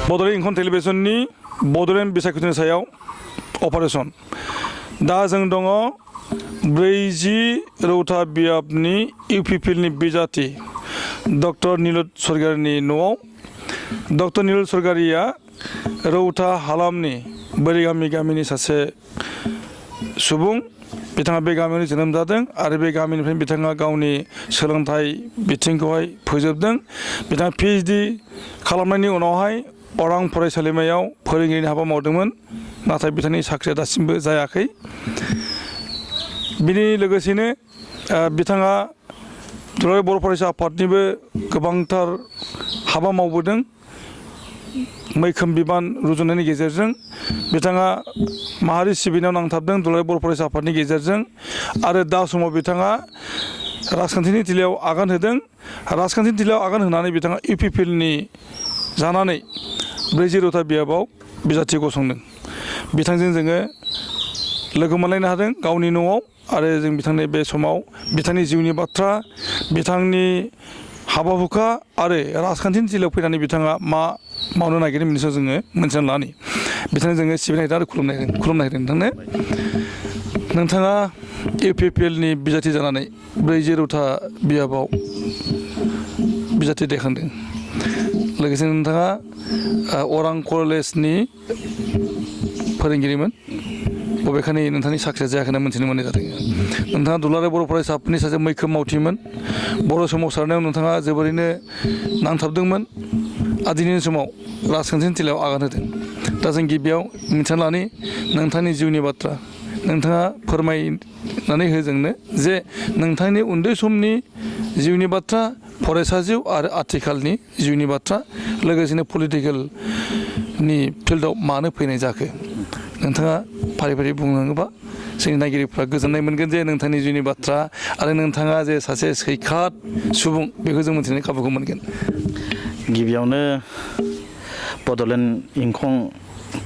बड'लेण्ड इंखं टेलिभिजननि बड'लेण्ड बिसायख'थिनि सायाव अपारेशन दा जों दङ 40 रौता बियाबनि इउपिपिएलनि बिजाथि डक्टर नीलत सरगारिनि न'आव डक्टर नीलत सरगारिया रौता हालामनि बोरिगामि गामिनि सासे सुबुं बिथाङा बे गामियावनो जोनोम जादों आरो बे गामिनिफ्रायनो बिथाङा गावनि सोलोंथाइ बिथिंखौहाय फोजोबदों बिथाङा पिएइचडि खालामनायनि उनावहाय अरां फरायसालिमायाव फोरोंगिरिनि हाबा मावदोंमोन नाथाय बिथांनि साख्रिया दासिमबो जायाखै बिनि लोगोसेनो बिथाङा दुलाराय बर' फरायसा आफादनिबो गोबांथार हाबा मावबोदों मैखोम बिबान रुजुनायनि गेजेरजों बिथाङा माहारि सिबिनायाव नांथाबदों दुलाराय बर' फरायसा आफादनि गेजेरजों आरो दा समाव बिथाङा राजखान्थिनि थिलियाव आगान होदों राजखान्थिनि थिलियाव आगान होनानै बिथाङा इउपिपिएलनि जानानै 40 रौता बियाबाव बिजाथि गसंदों बिथांजों जोङो लोगो मोनलायनो हादों गावनि न'आव आरो जों बिथांनि बे समाव बिथांनि जिउनि बाथ्रा बिथांनि हाबा हुखा आरो राजखान्थिनि थिलियाव फैनानै बिथाङा मा मावनो नागिरदों बेनि सायाव जोङो मोनथिना लानि बिथांनो जोङो सिबिनाय आरो खुलुमनाय होदों नोंथाङा इउपिपिएलनि बिजाथि जानानै 40 रौता बियाबाव बिजाथि दैखांदों लोगोसे नोंथाङा अरां कलेजनि फोरोंगिरिमोन बबेखानि नोंथांनि साख्रिया जायाखै होनना मिथिनो मोननाय जादों नोंथाङा दुलाराय बर' फरायसा आफादनि सासे मैखोम मावथिमोन बर' सोमावसारनायाव नोंथाङा जोबोरैनो नांथाबदोंमोन आरो दिनैनि समाव राजखान्थिनि थिलियाव आगान होदों दा जों गिबियाव मिथिना लानि नोंथांनि जिउनि बाथ्रा नोंथाङा फोरमायनानै हो जोंनो जे नोंथांनि उन्दै समनि जिउनि बाथ्रा फरायसा जिउ आरो आथिखालनि जिउनि बाथ्रा लोगोसेनो पलिटिकेलनि फिल्डआव मानो फैनाय जाखो नोंथाङा फारि फारि बुंलाङोबा जोंनि नायगिरिफ्रा गोजोननाय मोनगोन जे नोंथांनि जिउनि बाथ्रा आरो नोंथाङा जे सासे सैखात सुबुं बेखौ जों मिथिनायनि खाबुखौ मोनगोन गिबियावनो बड'लेण्ड इंखं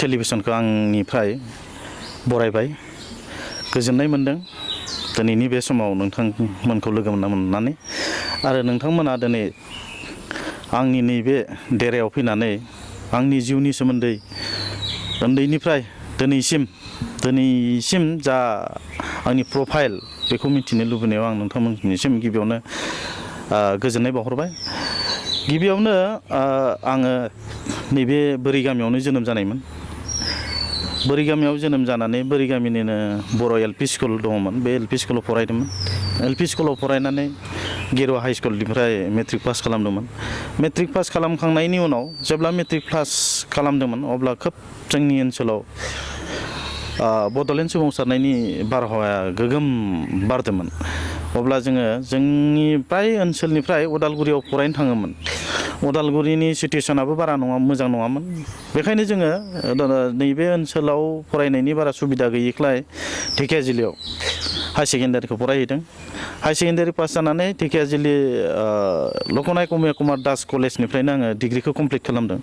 टेलिभिजनखौ आंनिफ्राय बरायबाय गोजोननाय मोनदों दिनैनि बे समाव नोंथांमोनखौ लोगो मोननानै आरो नोंथांमोना दिनै आंनि नैबे देरायाव फैनानै आंनि जिउनि सोमोन्दै उन्दैनिफ्राय दिनैसिम जा आंनि प्रफाइल बेखौ मिथिनो लुबैनायाव आं नोंथांमोननिसिम गिबियावनो गोजोननाय बावहरबाय गिबियावनो आङो नैबे बोरिगामियावनो जोनोम जानायमोन बोरिगामियाव जोनोम जानानै बोरिगामिनिनो बर' एलपि स्कुल दङमोन बे एलपि स्कुलाव फरायदोंमोन एलपि स्कुलाव फरायनानै गेरुवा हाइ स्कुलनिफ्राय मेट्रिक पास खालामदोंमोन मेट्रिक पास खालामखांनायनि उनाव जेब्ला मेट्रिक पास खालामदोंमोन अब्ला खोब जोंनि ओनसोलाव बड'लेण्ड सोमावसारनायनि बारहावाया गोगोम बारदोंमोन अब्ला जोङो जोंनि फ्राय ओनसोलनिफ्राय उदालगुरियाव फरायनो थाङोमोन उदालगुरिनि सिटुवेसनाबो बारा मोजां नङामोन बेखायनो जोङो नैबे ओनसोलाव फरायनायनि बारा सुबिदा गैयिखाय ढेकियाजुलियाव हाई सेकेन्डारिखौ फरायहैदों हाई सेकेन्डारि पास जानानै ढेकियाजुलि लखनाय कमल कुमार दास कलेजनिफ्रायनो आङो डिग्रिखौ कमप्लिट खालामदों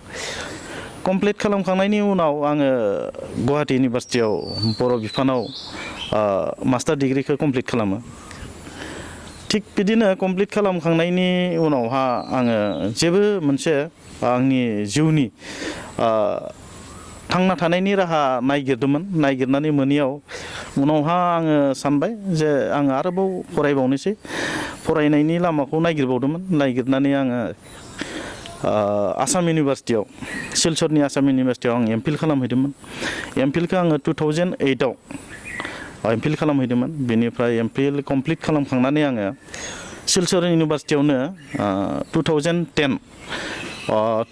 कमप्लिट खालामखांनायनि उनाव आङो गुवाहाटि इउनिभार्सिटियाव बर' बिफानाव मास्टार डिग्रिखौ कमप्लिट खालामो थिग बिदिनो कमप्लिट खालामखांनायनि उनावहा आङो जेबो मोनसे आंनि जिउनि थांना थानायनि राहा नागिरनानै मोनैयाव उनावहा आङो सानबाय जे आङो आरोबाव फरायबावनोसै फरायनायनि लामाखौ नागिरनानै आङो आसाम इउनिभार्सिटियाव सिलचरनि आसाम इउनिभार्सिटियाव आं एमफिल खालामहैदोंमोन एमफिलखौ आङो 2008आव एमफिल खालामहैदोंमोन बेनिफ्राय एमफिल कमप्लिट खालामखांनानै आङो सिलचर इउनिभार्सिटियावनो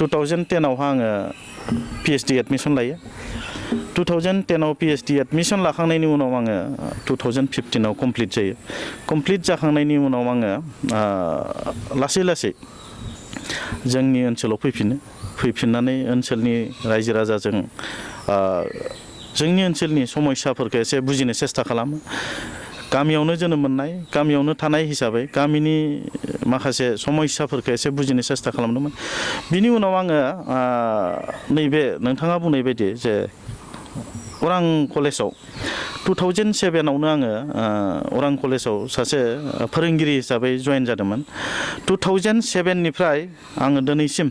2010आवहा आङो पिएइचडि एडमिसन लायो 2010आव पिएइचडि एडमिसन लाखांनायनि उनाव आङो 2015आव कमप्लिट जायो कमप्लिट जाखांनायनि उनाव आङो लासै जोंनि ओनसोलाव फैफिननानै ओनसोलनि रायजो राजाजों जोंनि ओनसोलनि समस्याफोरखौ एसे बुजिनो सेस्था खालामो गामियावनो जोनोम मोननाय गामियावनो थानाय हिसाबै गामिनि माखासे समस्याफोरखौ एसे बुजिनो सेस्था खालामदोंमोन बिनि उनाव आङो नैबे नोंथाङा बुंनाय बायदि जे अरां कलेजाव 2007आवनो आङो अरां कलेजाव सासे फोरोंगिरि हिसाबै जइन जादोंमोन 2007निफ्राय आङो दिनैसिम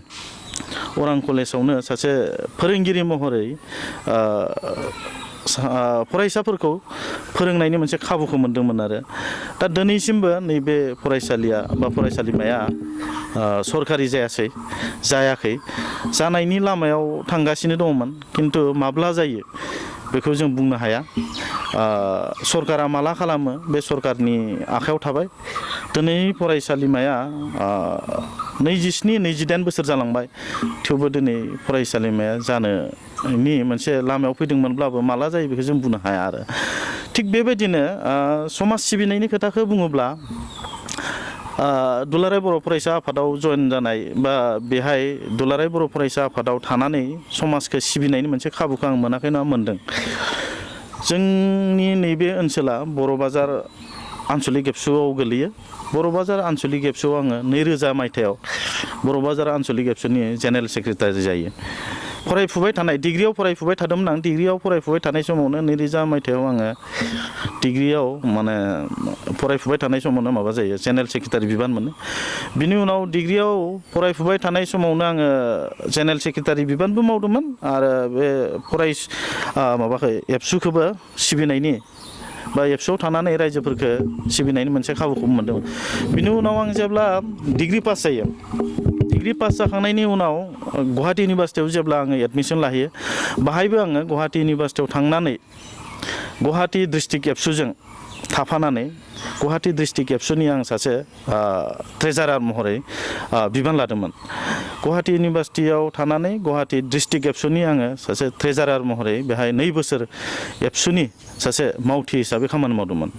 अरां कलेजावनो सासे फोरोंगिरि महरै फरायसाफोरखौ फोरोंनायनि मोनसे खाबुखौ मोन्दोंमोन आरो दा दिनैसिमबो नैबे फरायसालिया बा फरायसालिमाया सरकारि जायाखै जानायनि लामायाव थांगासिनो दंमोन खिन्थु माब्ला जायो बेखौ जों बुंनो हाया सरकारा माला खालामो बे सरकारनि आखायाव थाबाय दिनै फरायसालिमाया 27-28 बोसोर जालांबाय थेवबो दिनै फरायसालिमाया जानोनि मोनसे लामायाव फैदोंमोनब्लाबो माला जायो बेखौ जों बुंनो हाया आरो थिग बेबायदिनो समाज सिबिनायनि खोथाखौ बुङोब्ला दुलाराय बर' फरायसा आफादाव जयेन जानाय बा बेहाय दुलाराय बर' फरायसा आफादाव थानानै समाजखौ सिबिनायनि मोनसे खाबुखौ आं मोनाखै नङा मोन्दों जोंनि नैबे ओनसोला बर' बाजार आन्सलिक एबसुआव गोलैयो बर' बाजार आन्सलिक एबसुआव आङो 2000 मायथाइयाव बर' बाजार आन्सलिक एबसुनि जेनेरेल सेक्रेटारि जायो फरायफुबाय थानाय डिग्रियाव फरायफुबाय थादोंमोन आं डिग्रियाव फरायफुबाय थानाय समावनो 2000 मायथाइयाव आङो डिग्रियाव माने फरायफुबाय थानाय समावनो माबा जायो जेनेरेल सेक्रेटारि बिबान मोनो बिनि उनाव डिग्रियाव फरायफुबाय थानाय समावनो आङो जेनेरेल सेक्रेटारि बिबानबो मावदोंमोन आरो बे माबाखौ एबसुखौबो सिबिनायनि बा एबसुआव थानानै रायजोफोरखौ सिबिनायनि मोनसे खाबुखौ मोन्दोंमोन बिनि उनाव आं जेब्ला डिग्रि पास जायो डिग्रि पास जाखांनायनि उनाव गुवाहाटी इउनिभार्सिटियाव जेब्ला आङो एडमिसन लाहैयो बाहायबो आङो गुवाहाटी इउनिभार्सिटियाव थांनानै गुवाहाटी डिस्ट्रिक्ट एबसुजों थाफानानै गुवाहाटी डिस्ट्रिक्ट एबसुनि आं सासे ट्रेजारार महरै बिबान लादोंमोन गुवाहाटी इउनिभार्सिटियाव थानानै गुवाहाटी डिस्ट्रिक्ट एबसुनि आङो सासे ट्रेजारार महरै बेहाय 2 बोसोर एबसुनि सासे मावथि हिसाबै खामानि मावदोंमोन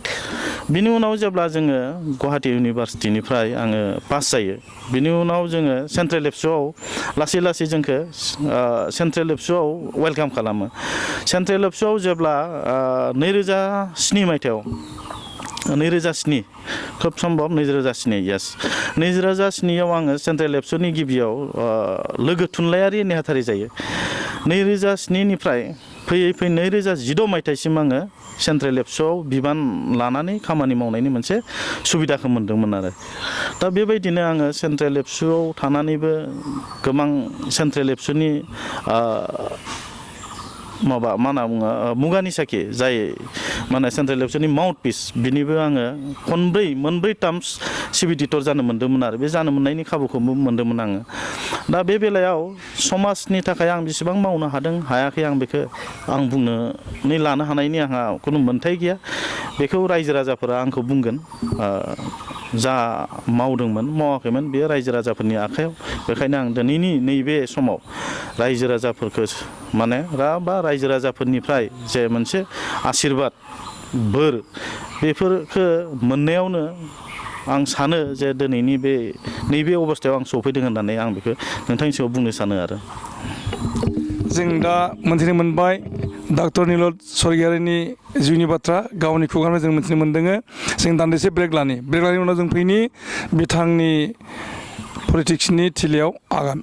बिनि उनाव जेब्ला जोङो गुवाहाटी इउनिभार्सिटिनिफ्राय आङो पास जायो बिनि उनाव जोङो सेन्ट्रेल एबसुआव लासै लासै जोंखौ सेन्ट्रेल एबसुआव वेलकाम खालामो सेन्ट्रेल एबसुआव जेब्ला 2007 मायथाइयाव 2007 खोब सम्भब 2007 यास 2007आव आङो सेन्ट्रेल एबसुनि गिबियाव लोगो थुनलाइयारि नेहाथारि जायो 2007निफ्राय फैयै 2016 मायथाइसिम आङो सेन्ट्रेल एबसुआव बिबान लानानै खामानि मावनायनि मोनसे सुबिदाखौ मोन्दोंमोन आरो दा बेबायदिनो आङो सेन्ट्रेल एबसुआव थानानैबो गोबां सेन्ट्रेल एबसुनि माबा मा होनना बुङो मुगानि साखि जाय माने सेन्ट्रेल एबसुनि माउथ पिस बिनिबो आङो मोनब्रै टार्म्स सिबिडिटर जानो मोन्दोंमोन आरो बे जानो मोननायनि खाबुखौबो मोन्दोंमोन आङो दा बे बेलायाव समाजनि थाखाय आं बेसेबां मावनो हादों हायाखै आं बेखौ आं बुंनानै लानो हानायनि आंहा खुनु मोन्थाय गैया बेखौ रायजो राजाफोरा आंखौ बुंगोन जा मावदोंमोन मावाखैमोन बेयो रायजो राजाफोरनि आखायाव बेखायनो आं दिनैनि नैबे समाव रायजो राजाफोरखौ माने बा रायजो राजाफोरनिफ्राय जे मोनसे आशीर्बाद बोर बेफोरखौ मोननायावनो आं सानो जे दिनैनि नैबे अबस्थायाव आं सफैदों होननानै आं बेखौ नोंथांनि सिगाङाव बुंनो सानो आरो जों दा मोनथिनो मोनबाय डक्टर नीलद स्वर्गियारिनि जिउनि बाथ्रा गावनि खुगानिफ्राय जों मिथिनो मोन्दों जों दान्दिसे ब्रेक लानि उनाव जों फैनि बिथांनि पलिटिक्सनि थिलियाव आगान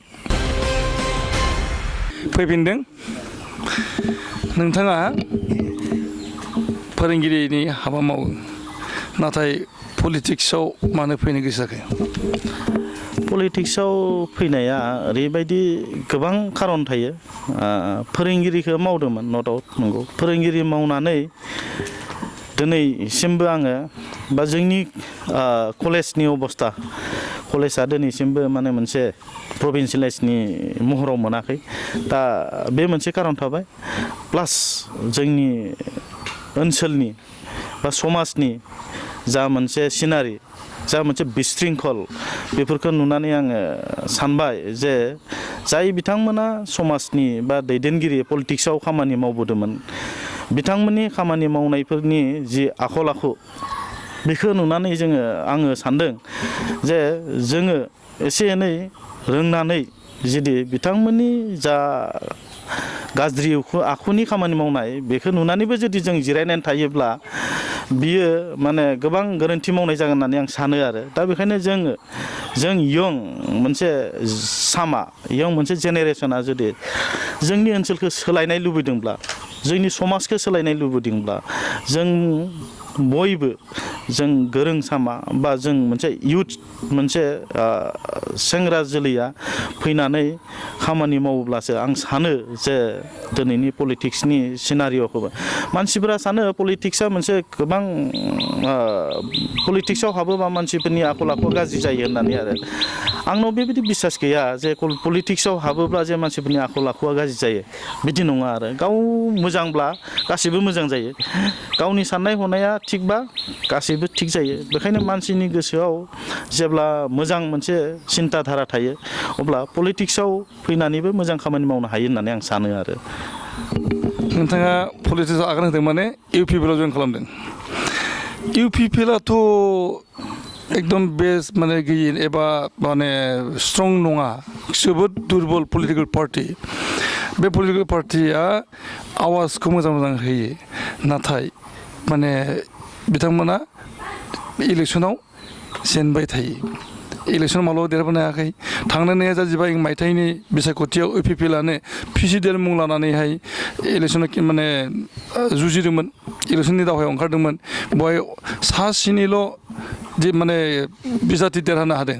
फैफिनदों नोंथाङा फोरोंगिरिनि हाबा मावो नाथाय पलिटिक्सआव मानो फैनो गोसो जाखो पलिटिक्सआव फैनाया ओरैबायदि गोबां खारन थायो फोरोंगिरिखौ मावदोंमोन न' डाउट नंगौ फोरोंगिरि मावनानै दिनैसिमबो आङो बा जोंनि कलेजनि अबस्था कलेजआ दिनैसिमबो माने मोनसे प्रभिन्सियेलाइजनि महराव मोनाखै दा बे मोनसे खारन थाबाय प्लास जोंनि ओनसोलनि बा समाजनि जा मोनसे सिनारि जा मोनसे बिशृंखल बेफोरखौ नुनानै आङो सानबाय जे जाय बिथांमोना समाजनि बा दैदेनगिरि पलिटिक्सआव खामानि मावबोदोंमोन बिथांमोननि खामानि मावनायफोरनि जि आखल आखु बेखौ नुनानै आङो सानदों जे जोङो एसे एनै रोंनानै जुदि बिथांमोननि जा गाज्रि आखुनि खामानि मावनाय बेखौ नुनानैबो जुदि जों जिरायनानै थायोब्ला बियो माने गोबां गोरोन्थि मावनाय जागोन होननानै आं सानो आरो दा बेखायनो जों यं मोनसे मोनसे जेनेरेसना जुदि जोंनि ओनसोलखौ सोलायनाय लुबैदोंब्ला जोंनि समाजखौ सोलायनाय लुबैदोंब्ला जों बयबो जों गोरों सामा बा जों मोनसे इयुथ मोनसे सेंग्रा जोलैया फैनानै खामानि मावोब्लासो आं सानो जे दिनैनि पलिटिक्सनि सिनारिय'खौबो मानसिफोरा सानो पलिटिक्सआ मोनसे गोबां पलिटिक्सआव हाबोबा मानसिफोरनि आखल आखु गाज्रि जायो होननानै आरो आंनाव बेबायदि बिसास गैया जे पलिटिक्सआव हाबोब्ला जे मानसिफोरनि आखल आखुआ गाज्रि जायो बिदि नङा आरो गाव मोजांब्ला गासैबो मोजां जायो गावनि साननाय हनाया थिगबा गासैबो थिग जायो बेखायनो मानसिनि गोसोआव जेब्ला मोजां मोनसे सिन्ता धारा थायो अब्ला पलिटिक्सआव फैनानैबो मोजां खामानि मावनो हायो होननानै आं सानो आरो नोंथाङा पलिटिक्सआव आगान होदों माने इउपिपिएलाव जइन खालामदों इउपिपिएलाथ' एकदम बेस्ट माने गैयै एबा माने स्ट्रं नङा जोबोद दुरबल पलिटिकेल पार्टि बे पलिटिकेल पार्टिया आवाजखौ मोजां होयो नाथाय माने बिथांमोना इलेक्सनाव जेनबाय थायो इलेक्सन माब्लाबा देरहाबोनो हायाखै थांनाय 2022 मायथाइनि बिसायख'थियाव इउपिपिएलानो प्रेसिडेन्ट मुं लानानैहाय इलेक्सनाव माने जुजिदोंमोन इलेक्सननि दावहायाव ओंखारदोंमोन बेवहाय सा 7निल' जे माने बिजाथि देरहानो हादों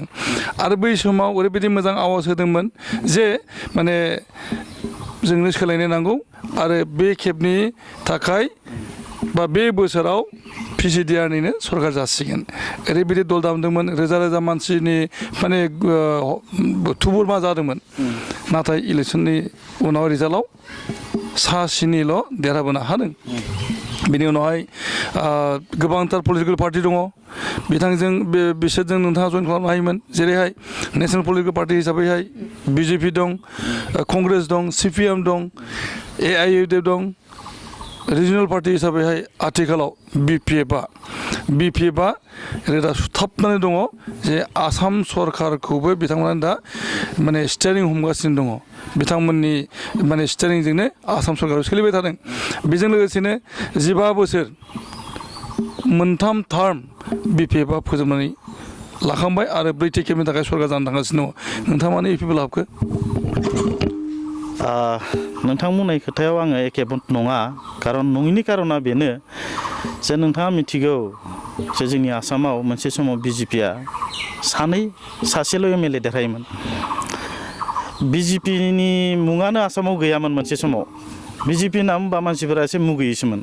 आरो बै समाव ओरैबायदि मोजां आवाज होदोंमोन जे माने जोंनो सोलायनो नांगौ आरो बे खेबनि थाखाय बा बे बोसोराव पिसिडिआरनिनो सरकार जासिगोन ओरैबायदि दल दामदोंमोन रोजा रोजा मानसिनि माने थुबुरमा जादोंमोन नाथाय इलेक्सननि उनाव रिजाल्टआव सा 7निल' देरहाबोनो हादों बेनि उनावहाय गोबांथार पलिटिकेल पार्टि दङ बिथांजों बिसोरजों नोंथाङा जइन खालामनो हायोमोन जेरैहाय नेसनेल पलिटिकेल पार्टि हिसाबैहाय बिजेपि दं कंग्रेस दं सिपिएम दं एआइइउडिएफ दं रिजनेल पार्टि हिसाबैहाय आथिखालाव बिपिएफआ रोदा सुथाबनानै दङ जे आसाम सरकारखौबो बिथांमोना दा माने स्टियारिं हमगासिनो दङ बिथांमोननि माने स्टियारिंजोंनो आसाम सरकाराव सोलिबाय थादों बेजों लोगोसेनो 15 बोसोर मोनथाम टार्म बिपिएफआ फोजोबनानै लाखांबाय आरो 4थि खेबनि थाखाय सरकार जानो थांगासिनो दङ नोंथाङा मानो इउपिपिएल हाबखो नोंथां बुंनाय खोथायाव आङो एखेबो नङा खारन नङिनि कारना बेनो जे नोंथाङा मिथिगौ जे जोंनि आसामाव मोनसे समाव बिजेपिआ सासेल' एमएलए देरहायोमोन बिजेपिनि मुङानो आसामाव गैयामोन मोनसे समाव बिजेपि होनना बुंबा मानसिफोरा एसे मुगैयोसोमोन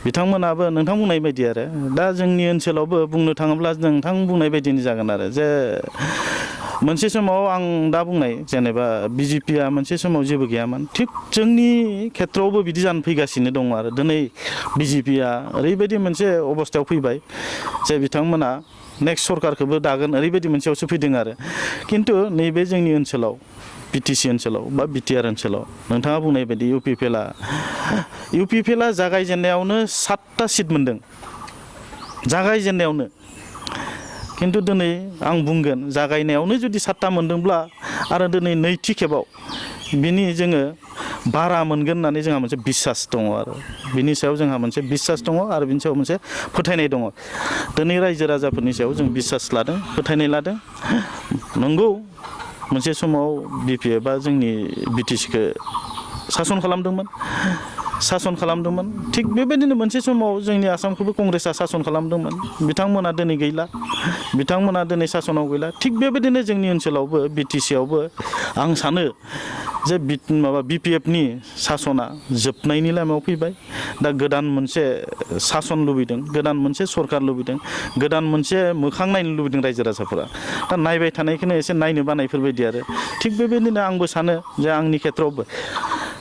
बिथांमोनाबो नोंथां बुंनाय बायदि आरो दा जोंनि ओनसोलावबो बुंनो थाङोब्ला नोंथां बुंनाय बायदिनो जागोन आरो जे मोनसे समाव आं दा बुंनाय जेनेबा बिजेपिआ मोनसे समाव जेबो गैयामोन थिग जोंनि खेथ्रआवबो बिदि जानो फैगासिनो दङ आरो दिनै बिजेपिआ ओरैबायदि मोनसे अबस्थायाव फैबाय जे बिथांमोना नेक्स्ट सरकारखौबो दागोन ओरैबायदि मोनसेयावसो फैदों आरो खिन्थु नैबे जोंनि ओनसोलाव बिटिसि ओनसोलाव बा बिटिआर ओनसोलाव नोंथाङा बुंनाय बायदि इउपिपिएलआ जागायजेननायावनो 7टा सिट मोनदों जागायजेननायावनो खिन्थु दिनै आं बुंगोन जागायनायावनो जुदि 7टा मोनदोंब्ला आरो दिनै नैथि खेबाव बिनि जोङो बारा मोनगोन होननानै जोंहा मोनसे बिसास दङ आरो बिनि सायाव जोंहा मोनसे बिसास दङ आरो बिनि सायाव मोनसे फोथायनाय दङ दिनै रायजो राजाफोरनि सायाव जों बिसास लादों फोथायनाय लादों नंगौ मोनसे समाव बिपिएफआ जोंनि बिटिसिखौ सासन खालामदोंमोन थिग बेबायदिनो मोनसे समाव जोंनि आसामखौबो कंग्रेसआ सासन खालामदोंमोन बिथांमोना दिनै गैला बिथांमोना दिनै सासनाव गैला थिग बेबायदिनो जोंनि ओनसोलावबो बिटिसिआवबो आं सानो जे बिपिएफनि सासना जोबनायनि लामायाव फैबाय दा गोदान मोनसे सासन लुबैदों गोदान मोनसे सरकार लुबैदों गोदान मोनसे मोखां नायनो लुबैदों रायजो राजाफोरा दा नायबाय थानायखौनो एसे नायनो बानायफोरबायदि आरो थिग बेबायदिनो आंबो सानो जे आंनि खेथ्रआवबो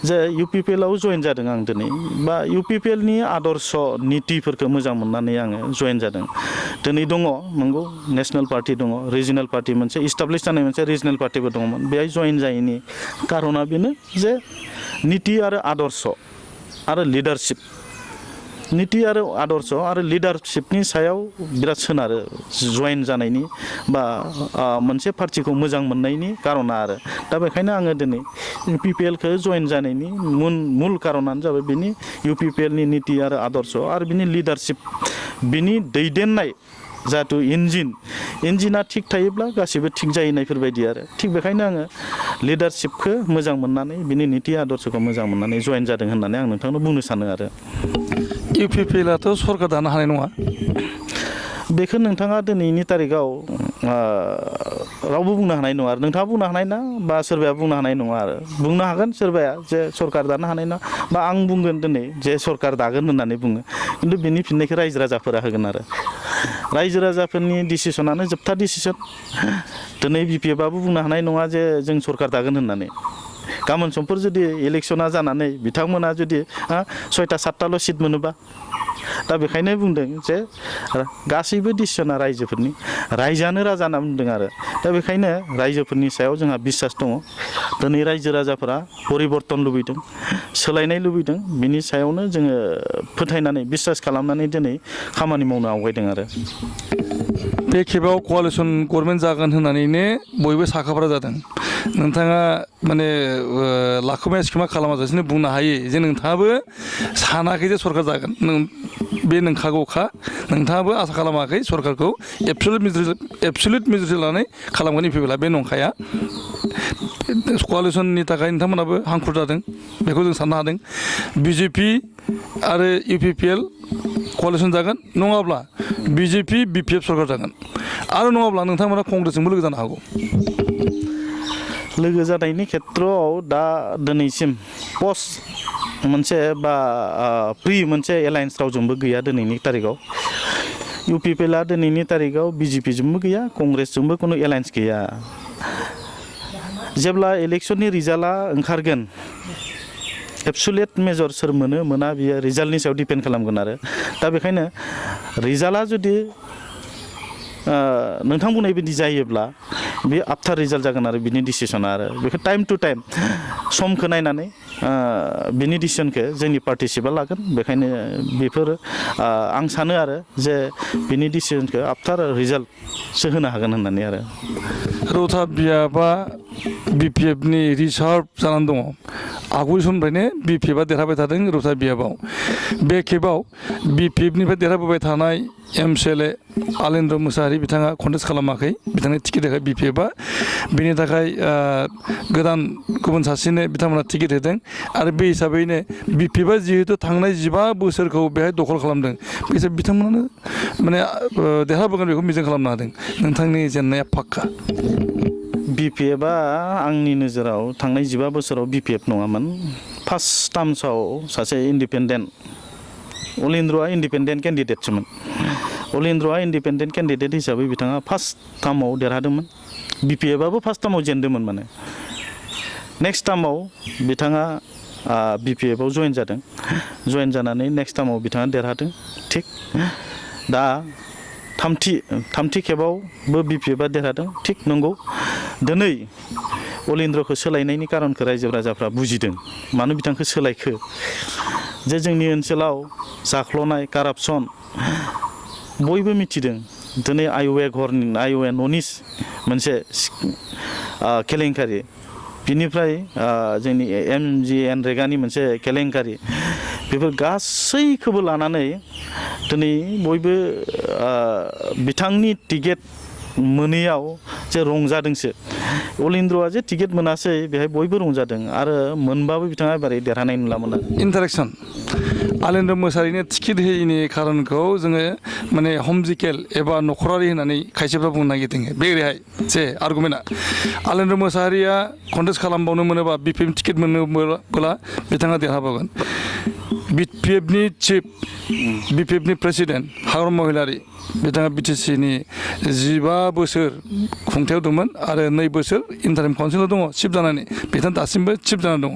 जे इउपिपिएलआव जइन जादों आं दिनै बा इउपिपिएलनि आदर्श नितिफोरखौ मोजां मोननानै आङो जइन जादों दिनै दङ नंगौ नेसनेल पार्टि दङ रिजनेल पार्टि मोनसे इस्टाब्लिश जानाय मोनसे रिजनेल पार्टिबो दङमोन बेहाय जइन जायैनि कारना बेनो जे निति आरो आदर्श आरो लिडारशिप निति आरो आदर्श आरो लिडारशिपनि सायाव बिराद सोनारो जइन जानायनि बा मोनसे पार्टिखौ मोजां मोननायनि कारना आरो दा बेखायनो आङो दिनै इउपिपिएलखौ जइन जानायनि मुल कारनानो जाबाय बिनि इउपिपिएलनि निति आरो आदर्श आरो बिनि लिडारशिप बिनि दैदेननाय जाहाथु इन्जिना थिग थायोब्ला गासैबो थिग जाहैनायफोरबायदि आरो थिग बेखायनो आङो लिडारशिपखौ मोजां मोननानै बिनि निति आदर्शखौ मोजां मोननानै जइन जादों होननानै आं नोंथांनो बुंनो सानो आरो इउपिपिएलआथ' सरकार दानो हानाय नङा बेखौ नोंथाङा दिनैनि तारिखाव रावबो बुंनो हानाय नङा आरो नोंथाङा बुंनो हानाय ना बा सोरबाया बुंनो हानाय नङा आरो बुंनो हागोन सोरबाया जे सरकार दानो हानाय नङा बा आं बुंगोन दिनै जे सरकार दागोन होननानै बुङो खिन्थु बेनि फिननायखौ रायजो राजाफोरा होगोन आरो रायजो राजाफोरनि डिसिसनानो जोबथा डिसिसन दिनै बिपिएफआबो बुंनो हानाय नङा जे जों सरकार दागोन होननानै गाबोन समफोर जुदि इलेक्सना जानानै बिथांमोना जुदि 6टा 7टाल' सिट मोनोबा दा बेखायनो बुंदों जे गासैबो डिसिसना रायजोफोरनि रायजोआनो राजा होनना बुंदों आरो दा बेखायनो रायजोफोरनि सायाव जोंहा बिसास दङ दिनै रायजो राजाफोरा परिबर्तन लुबैदों सोलायनाय लुबैदों बिनि सायावनो जोङो फोथायनानै बिसास खालामनानै दिनै खामानि मावनो आवगायदों आरो बे खेबाव क'आलिसन गभर्नमेन्ट जागोन होननानैनो बयबो साखाफारा जादों नोंथाङा माने लाखुमाया सिखोमा खालामाजासेनो बुंनो हायो जे नोंथाङाबो सानाखै जे सरकार जागोन बे नंखागौखा नोंथाङाबो आसा खालामाखै सरकारखौ एबसुलेट मेजरिटि लानानै खालामगोन इउपिपिएलआ बे नंखाया क'आलिसननि थाखाय नोंथांमोनाबो हांखुर जादों बेखौ जों साननो हादों बिजेपि आरो इउपिपिएल क'आलिसन जागोन नङाब्ला बिजेपि बिपिएफ सरकार जागोन आरो नङाब्ला नोंथांमोना कंग्रेसजोंबो लोगो जानो हागौ लोगो जानायनि खेथ्रआव दा दिनैसिम पस्ट मोनसे बा प्रि मोनसे एलायन्स रावजोंबो गैया दिनैनि तारिखाव इउपिपिएलआ दिनैनि तारिखाव बिजेपिजोंबो गैया कंग्रेसजोंबो खुनु एलायन्स गैया जेब्ला इलेक्सननि रिजाल्टआ ओंखारगोन एबसुलेट मेजर सोर मोनो मोना बियो रिजाल्टनि सायाव डिपेन्ड खालामगोन आरो दा बेखायनो रिजाल्टआ जुदि नोंथां बुंनाय बायदि जायोब्ला बे आफ्टार रिजाल्ट जागोन आरो बिनि डिसिसना आरो बेखौ टाइम टु टाइम समखौ नायनानै बिनि डिसिसनखौ जोंनि पार्टिसिपा लागोन बेखायनो बेफोर आं सानो आरो जे बिनि डिसिसनखौ आफ्टार रिजाल्टसो होनो हागोन होननानै आरो रौता बियाबा बिपिएफनि रिजार्भ जानानै दङ आगुल समनिफ्रायनो बिपिएफआ देरहाबाय थादों रौता बियाबाव बे खेबाव बिपिएफनिफ्राय देरहाबोबाय थानाय एमसिएलए आलेन्द्र मोसाहारि बिथाङा कन्टेस्ट खालामाखै बिथांनि टिकेट होआखै बिपिएफआ बेनि थाखाय गोदान गुबुन सासेनो बिथांमोना टिकेट होदों आरो बे हिसाबैनो बिपिएफआ जिहेतु थांनाय 15 बोसोरखौ बेहाय दखल खालामदों बे हिसाबै बिथांमोनानो माने देरहाबोगोन बेखौ मिजिं खालामनो हादों नोंथांनि जेननाया पाक्का बिपिएफआ आंनि नोजोराव थांनाय 15 बोसोराव बिपिएफ नङामोन फार्स्ट टार्मसआव सासे इन्डिपेन्डेन्ट अलिन्द्रआ इन्डिपेन्डेन्ट केन्डिडेटसोमोन अलिन्द्रआ इन्डिपेन्डेन्ट केन्डिडेट हिसाबै बिथाङा फार्स्ट टार्माव देरहादोंमोन बिपिएफआबो फार्स्ट टार्माव जेनदोंमोन माने नेक्स्ट टार्माव बिथाङा बिपिएफआव जइन जादों जइन जानानै नेक्स्ट टार्माव बिथाङा देरहादों थिग दा थामथि खेबावबो बिपिएफआ देरहादों थिग नंगौ दिनै अलिन्द्रखौ सोलायनायनि कारनखौ रायजो राजाफ्रा बुजिदों मानो बिथांखौ सोलायखो जे जोंनि ओनसोलाव जाख्ल'नाय कारापसन बयबो मिथिदों दिनै आइअए न'नि मोनसे केलेंकारि बिनिफ्राय जोंनि एनरेगानि मोनसे केलेंकारि बेफोर गासैखौबो लानानै दिनै बयबो बिथांनि टिकेट मोनैयाव जे रंजादोंसो अलिन्द्रआ जे टिकेट मोनासै बेहाय बयबो रंजादों आरो मोनबाबो बिथाङा एबारै देरहानाय नुलामोन आरो इन्टारेक्सन आलेन्द्र मोसाहारिनो टिकेट होयैनि खारनखौ जोङो माने हमजिकेल एबा नखरारि होननानै खायसेफ्रा बुंनो नागिरदों बेरैहाय जे आर्गुमेन्टआ आलेन्द्र मोसाहारिया कन्टेस्ट खालामबावनो मोनोबा बिपिएफ टिकेट मोनोब्ला बिथाङा देरहाबावगोन बिपिएफनि चिफ बिपिएफनि प्रेसिडेन्ट हाग्रामा महिलारि बिथाङा बिटिसिनि 15 बोसोर खुंथायाव दंमोन आरो 2 बोसोर इन्टारिम काउन्सिलाव दङ चिफ जानानै बिथाङा दासिमबो चिफ जानानै दङ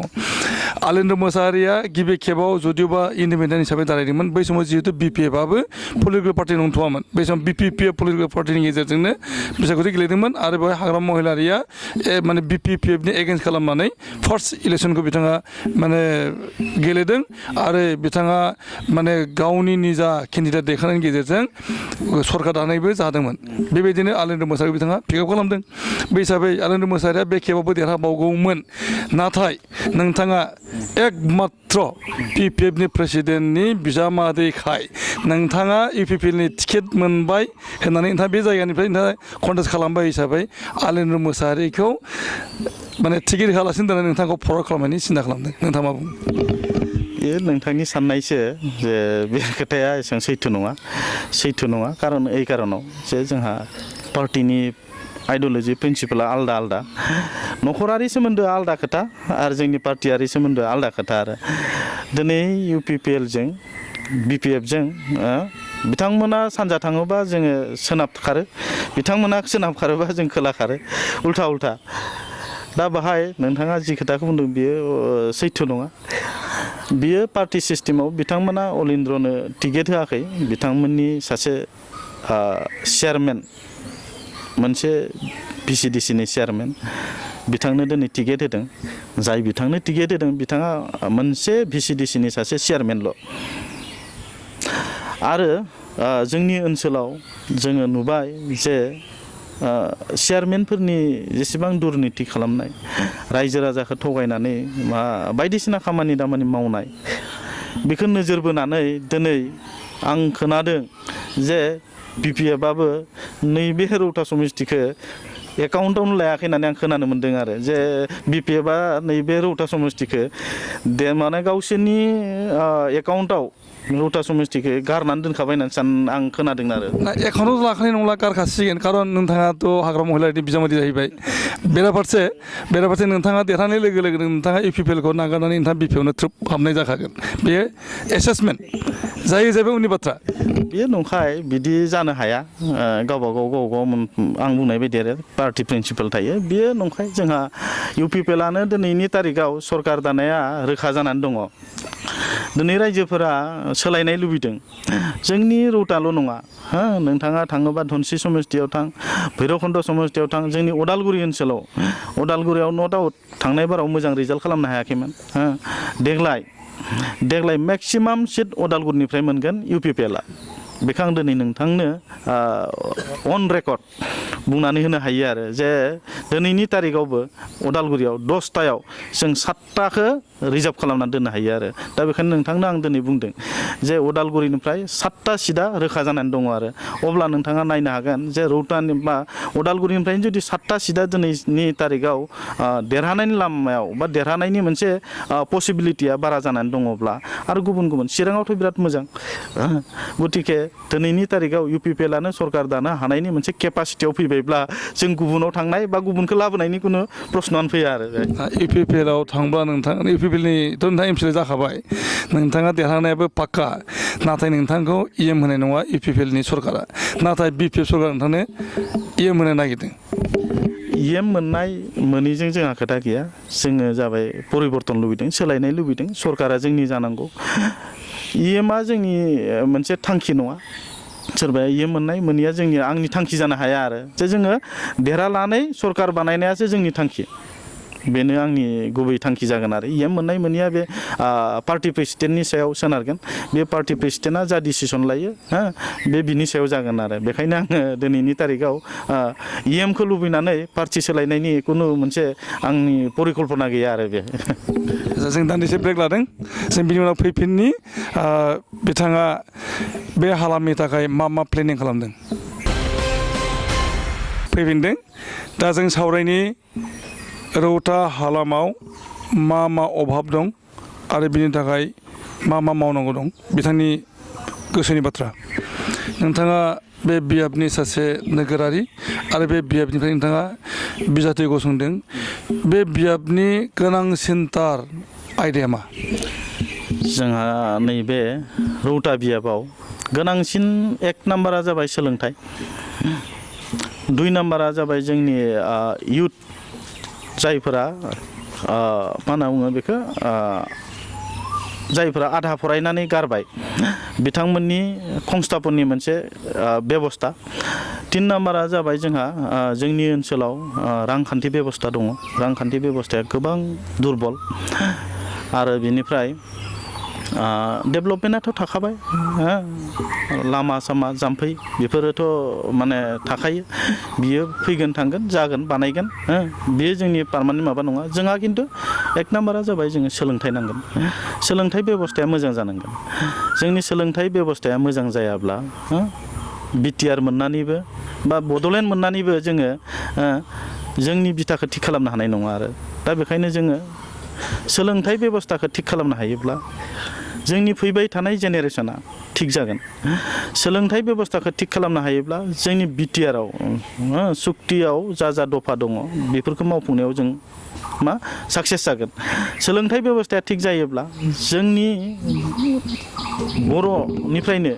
आलेन्द्र मोसाहारिया गिबि खेबाव जदिअबा इन्डिपेन्डेन्ट हिसाबै दारायदोंमोन बै समाव जिहेतु बिपिएफआबो पलिटिकेल पार्टि नंथ'वामोन बै समाव बिपिपिएफ पलिटिकेल पार्टिनि गेजेरजोंनो बिसायख'थि गेलेदोंमोन आरो बेवहाय हाग्रामा महिलारिया माने बिपिपिएफनि एगेन्स्ट खालामनानै फार्स्ट इलेक्सनखौ बिथाङा माने गेलेदों आरो बिथाङा माने गावनि निजा केन्डिडेट देखायनायनि गेजेरजों सरकार दानायबो जादोंमोन बेबायदिनो आलेन्द्र मोसाहारिखौ बिथाङा पिकआप खालामदों बे हिसाबै आलेन्द्र मोसाहारिया बे खेबावबो देरहाबावगौमोन नाथाय नोंथाङा एकमात्र बिपिएफनि प्रेसिडेन्टनि बिजामादैखाय नोंथाङा इउपिपिएलनि टिकेट मोनबाय होननानै नोंथाङा बे जायगानिफ्राय नोंथाङा कन्टेस्ट खालामबाय हिसाबै आलेन्द्र मोसाहारिखौ माने टिकेट होआलासिनो दोननानै नोंथांखौ फरवार्ड खालामनायनि सिन्था खालामदों नोंथाङा मा बुङो बे नोंथांनि साननायसो जे बे खोथाया एसेबां सैथो नङा कारन এই कारनाव जे जोंहा पार्टिनि आइडिअल'जि प्रिन्सिपाला आलदा आलदा नखरारि सोमोन्दोआ आलदा खोथा आरो जोंनि पार्टियारि सोमोन्दोआ आलदा खोथा आरो दिनै UPPLजों BPFजों बिथांमोना सानजा थाङोबा जोङो सोनाब खारो बिथांमोना सोनाब खारोबा जों खोला खारो उल्था दा बाहाय नोंथाङा जि खोथाखौ बुंदों बियो सैथो नङा बियो पार्टि सिस्टेमाव बिथांमोना अलिन्द्रनो टिकेट होआखै बिथांमोननि सासे चेयारमेन मोनसे VCDCनि चेयारमेन बिथांनो दिनै टिकेट होदों जाय बिथांनो टिकेट होदों बिथाङा मोनसे VCDCनि सासे चेयारमेनल' आरो जोंनि ओनसोलाव जोङो नुबाय जे चेयारमेनफोरनि जेसेबां दुर्निति खालामनाय रायजो राजाखौ थगायनानै बायदिसिना खामानि दामानि मावनाय बेखौ नोजोर बोनानै दिनै आं खोनादों जे BPFआबो नैबे रौता समिस्तिखौ एकाउन्टावनो लायाखै होननानै आं खोनानो मोन्दों आरो जे BPFआ नैबे रौता समिस्तिखौ माने गावसोरनि एकाउन्टाव रौता समिस्तिखौ गारनानै दोनखाबाय होननानै आं खोनादों आरो एकाउन्टाव लाखानाय नंला गारखासिगोन खारन नोंथाङाथ' हाग्रा महिलानि बिजामादै जाहैबाय बेराफारसे नोंथाङा देरहानाय लोगो लोगोनो नोंथाङा UPPLखौ नागारनानै नोंथाङा BPFआवनो थ्रोब हाबनाय जाखागोन बेयो एसेसमेन्ट जायो जाहैबाय उननि बाथ्रा बेयो नंखाय बिदि जानो हाया गावबा गाव आं बुंनाय बायदि आरो पार्टि प्रिन्सिपाल थायो बेयो नंखाय जोंहा UPPLआनो दिनैनि तारिखाव सरकार दानाया रोखा जानानै दङ दिनै रायजोफोरा सोलायनाय लुबैदों जोंनि रौताल' नङा नोंथाङा थाङोबा धनसि समिस्तियाव थां भैरबखुन्द समिस्तियाव थां जोंनि उदालगुरि ओनसोलाव उदालगुरियाव न' डाउट थांनाय बाराव मोजां रिजाल्ट खालामनो हायाखैमोन देग्लाय मेक्सिमाम सिट उदालगुरिनिफ्राय मोनगोन UPPLआ बेखौ आं दिनै नोंथांनो अन रेकर्ड बुंनानै होनो हायो आरो जे दिनैनि तारिखावबो उदालगुरियाव 10टायाव जों 7टाखौ रिजार्भ खालामनानै दोननो हायो आरो दा बेखायनो नोंथांनो आं दिनै बुंदों जे उदालगुरिनिफ्राय 7टा सिटआ रोखा जानानै दङ आरो अब्ला नोंथाङा नायनो हागोन जे रौतानि बा उदालगुरिनिफ्रायनो जुदि 7टा सिटआ दिनैनि तारिखाव देरहानायनि लामायाव बा देरहानायनि मोनसे पसिबिलिटिया बारा जानानै दङब्ला आरो गुबुन चिराङावथ' बिराद मोजां गतिके दिनैनि तारिखाव UPPLआनो सरकार दानो हानायनि मोनसे केपासिटियाव फैबायब्ला जों गुबुनाव थांनाय बा गुबुनखौ लाबोनायनि खुनु प्रश्नआनो फैया आरो UPPLआव थांब्ला नोंथां UPPLनिथ' नोंथाङा MCL जाखाबाय नोंथाङा देरहानायाबो पाक्का नाथाय नोंथांखौ EM होनाय नङा UPPLनि सरकारा नाथाय BPF सरकारा नोंथांनो EM होनो नागिरदों EM मोननाय मोनैजों जोंहा खोथा गैया जोङो जाबाय परिबर्तन लुबैदों सोलायनाय लुबैदों सरकारा जोंनि जानांगौ EMआ जोंनि मोनसे थांखि नङा सोरबाया EM मोननाय मोनैया आंनि थांखि जानो हाया आरो जे जोङो देरहानानै सरकार बानायनायासो जोंनि थांखि बेनो आंनि गुबै थांखि जागोन आरो EM मोननाय मोनैया बे पार्टि प्रेसिडेन्टनि सायाव सोनारगोन बे पार्टि प्रेसिडेन्टआ जा डिसिसन लायो बे बिनि सायाव जागोन आरो बेखायनो आङो दिनैनि तारिखाव EMखौ लुबैनानै पार्टि सोलायनायनि खुनु मोनसे आंनि परिकल्पना गैया आरो बे जों दान्दिसे ब्रेक लादों जों बिनि उनाव फैफिननि बिथाङा बे हालामनि थाखाय मा प्लेनिं खालामदों फैफिनदों दा जों सावरायनि रौता हालामाव मा अभाब दं आरो बिनि थाखाय मा मावनांगौ दं बिथांनि गोसोनि बाथ्रा नोंथाङा बे बियाबनि सासे नोगोरारि आरो बे बियाबनिफ्राय नोंथाङा बिजाथि गसंदों बे बियाबनि गोनांसिनथार आयदाया मा जोंहा नैबे रौता बियाबाव गोनांसिन 1 नाम्बारा जाबाय सोलोंथाइ 2 नाम्बारा जाबाय जोंनि इयुथ जायफोरा मा होनना बुङो बेखौ जायफोरा आधा फरायनानै गारबाय बिथांमोननि संस्थापननि मोनसे बेबस्था 3 नाम्बारा जाबाय जोंहा जोंनि ओनसोलाव रांखान्थि बेबस्था दङ रांखान्थि बेबस्थाया गोबां दुरबल आरो बिनिफ्राय डेभेलपमेन्टआथ' थाखाबाय लामा सामा जाम्फै बेफोरोथ' माने थाखायो बियो फैगोन थांगोन जागोन बानायगोन बेयो जोंनि पारमानेन्ट माबा नङा जोंहा खिन्थु 1 नाम्बारा जाबाय जोङो सोलोंथाइ नांगोन सोलोंथाइ बेबस्थाया मोजां जानांगोन जोंनि सोलोंथाइ बेबस्थाया मोजां जायाब्ला BTR मोननानैबो बा बड'लेण्ड मोननानैबो जोङो जोंनि बिथाखौ थि खालामनो हानाय नङा आरो दा बेखायनो जोङो सोलोंथाइ बेबस्थाखौ थिग खालामनो हायोब्ला जोंनि फैबाय थानाय जेनेरेसना थिग जागोन सोलोंथाइ बेबस्थाखौ थिग खालामनो हायोब्ला जोंनि बिटिआरआव सुक्तियाव जा दफा दङ बेफोरखौ मावफुंनायाव जों मा साक्सेस जागोन सोलोंथाइ बेबस्थाया थिग जायोब्ला जोंनि बर'निफ्रायनो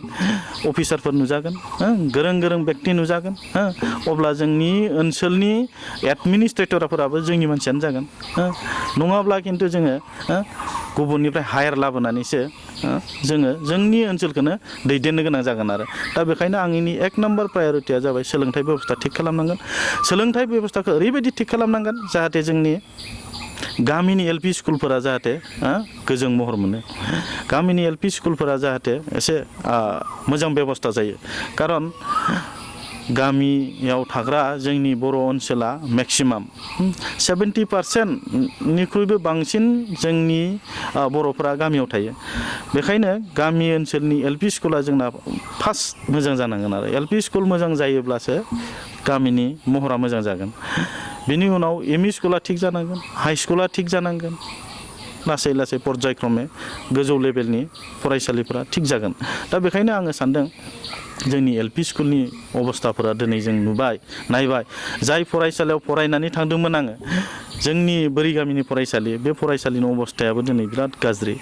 अफिसारफोर नुजागोन गोरों गोरों बेक्ति नुजागोन अब्ला जोंनि ओनसोलनि एडमिनिस्ट्रेटरफोराबो जोंनि मानसियानो जागोन नङाब्ला खिन्थु जोङो गुबुननिफ्राय हायार लाबोनानैसो जोङो जोंनि ओनसोलखौनो दैदेननो गोनां जागोन आरो दा बेखायनो आंनि एक नाम्बार प्रायरिटिया जाबाय सोलोंथाइ बेबस्था थिग खालामनांगोन सोलोंथाइ बेबस्थाखौ ओरैबायदि थिग खालामनांगोन जाहाथे जोंनि गामिनि एलपि स्कुलफोरा जाहाथे गोजों महर मोनो गामिनि एलपि स्कुलफोरा जाहाथे एसे मोजां बेबस्था जायो खारन गामियाव थाग्रा जोंनि बर' ओनसोला मेक्सिमाम 70%निख्रुइबो बांसिन जोंनि बर'फोरा गामियाव थायो बेखायनो गामि ओनसोलनि एलपि स्कुला जोंना फार्स्ट मोजां जानांगोन आरो एलपि स्कुल मोजां जायोब्लासो गामिनि महरा मोजां जागोन बिनि उनाव एमइ स्कुला थिग जानांगोन हाइ स्कुला थिग जानांगोन लासै लासै पर्यायक्रमे गोजौ लेभेलनि फरायसालिफोरा थिग जागोन दा बेखायनो आङो सानदों जोंनि एलपि स्कुलनि अबस्थाफोरा दिनै जों नुबाय नायबाय जाय फरायसालियाव फरायनानै थांदोंमोन आङो जोंनि बोरि गामिनि फरायसालि बे फरायसालिनि अबस्थायाबो दिनै बिराद गाज्रि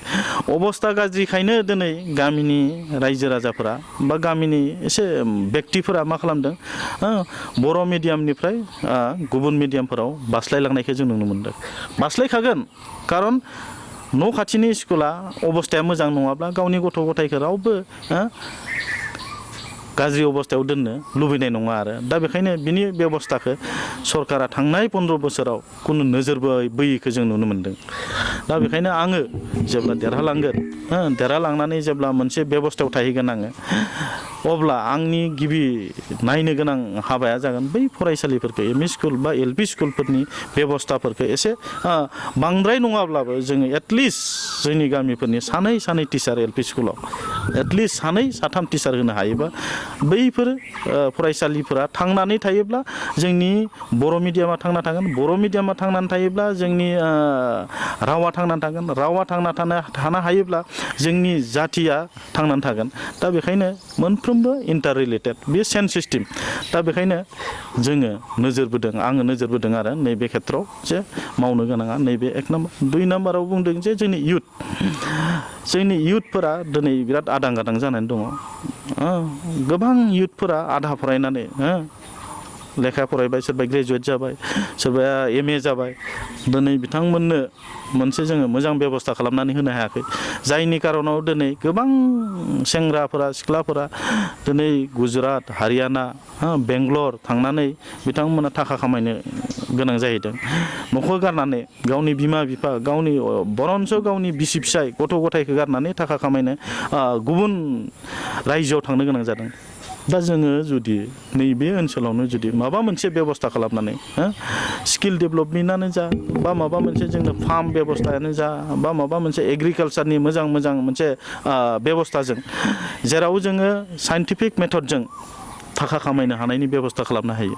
अबस्था गाज्रिखायनो दिनै गामिनि रायजो राजाफोरा बा गामिनि एसे बेक्तिफोरा मा खालामदों बर' मिडियामनिफ्राय गुबुन मिडियामफोराव बास्लायलांनायखौ जों नुनो मोन्दों बास्लायखागोन खारन न' खाथिनि स्कुला अबस्थाया मोजां नङाब्ला गावनि गथ' गथायखौ रावबो गाज्रि अबस्थायाव दोननो लुबैनाय नङा आरो दा बेखायनो बिनि बेबस्थाखौ सरकारा थांनाय 15 बोसोराव खुनु नोजोर बोयैखौ जों नुनो मोन्दों दा बेखायनो आङो जेब्ला देरहालांगोन देरहालांनानै जेब्ला मोनसे बेबस्थायाव थाहैगोन आङो अब्ला आंनि गिबि नायनो गोनां हाबाया जागोन बै फरायसालिफोरखौ एमइ स्कुल बा एलपि स्कुलफोरनि बेबस्थाफोरखौ एसे बांद्राय नङाब्लाबो जोङो एटलिस्ट जोंनि गामिफोरनि सानै टिचार एलपि स्कुलाव एटलिस्ट साथाम टिचार होनो हायोबा बैफोर फरायसालिफोरा थांनानै थायोब्ला जोंनि बर' मिडियामा थांना थागोन बर' मिडियामा थांनानै थायोब्ला जोंनि रावा थांनानै थागोन रावा थानो हायोब्ला जोंनि जाथिया थांनानै थागोन दा बेखायनो मोनफ्रोमबो इन्टार रिलेटेड बे सेन सिस्टेम दा बेखायनो जोङो आङो नोजोर बोदों आरो नैबे खेथ्रआव जे मावनो गोनाङा नैबे एक नाम्बार 2 नाम्बाराव बुंदों जे जोंनि इयुथफोरा दिनै बिराद आदां गादां जानानै दङ गोबां इयुथफोरा आधा फरायनानै लेखा फरायबाय सोरबा ग्रेजुवेट जाबाय सोरबाया MA जाबाय दिनै बिथांमोननो मोनसे जोङो मोजां बेबस्था खालामनानै होनो हायाखै जायनि कारनाव दिनै गोबां सेंग्राफोरा सिख्लाफोरा दिनै गुजरात हारियाना बेंगलर थांनानै बिथांमोना थाखा खामायनो गोनां जाहैदों न'खौ गारनानै गावनि बिमा बिफा गावनि बरन्स गावनि बिसि फिसाय गथ' गथायखौ गारनानै थाखा खामायनो गुबुन रायजोआव थांनो गोनां जादों दा जोङो जुदि नैबे ओनसोलावनो जुदि माबा मोनसे बेबस्था खालामनानै स्किल डेभेलपमेन्टआनो जा बा माबा मोनसे जोंनो फार्म बेबस्थायानो जा बा माबा मोनसे एग्रिकालसारनि मोजां मोनसे बेबस्थाजों जेराव जोङो साइन्टिफिक मेथडजों थाखा खामायनो हानायनि बेबस्था खालामनो हायो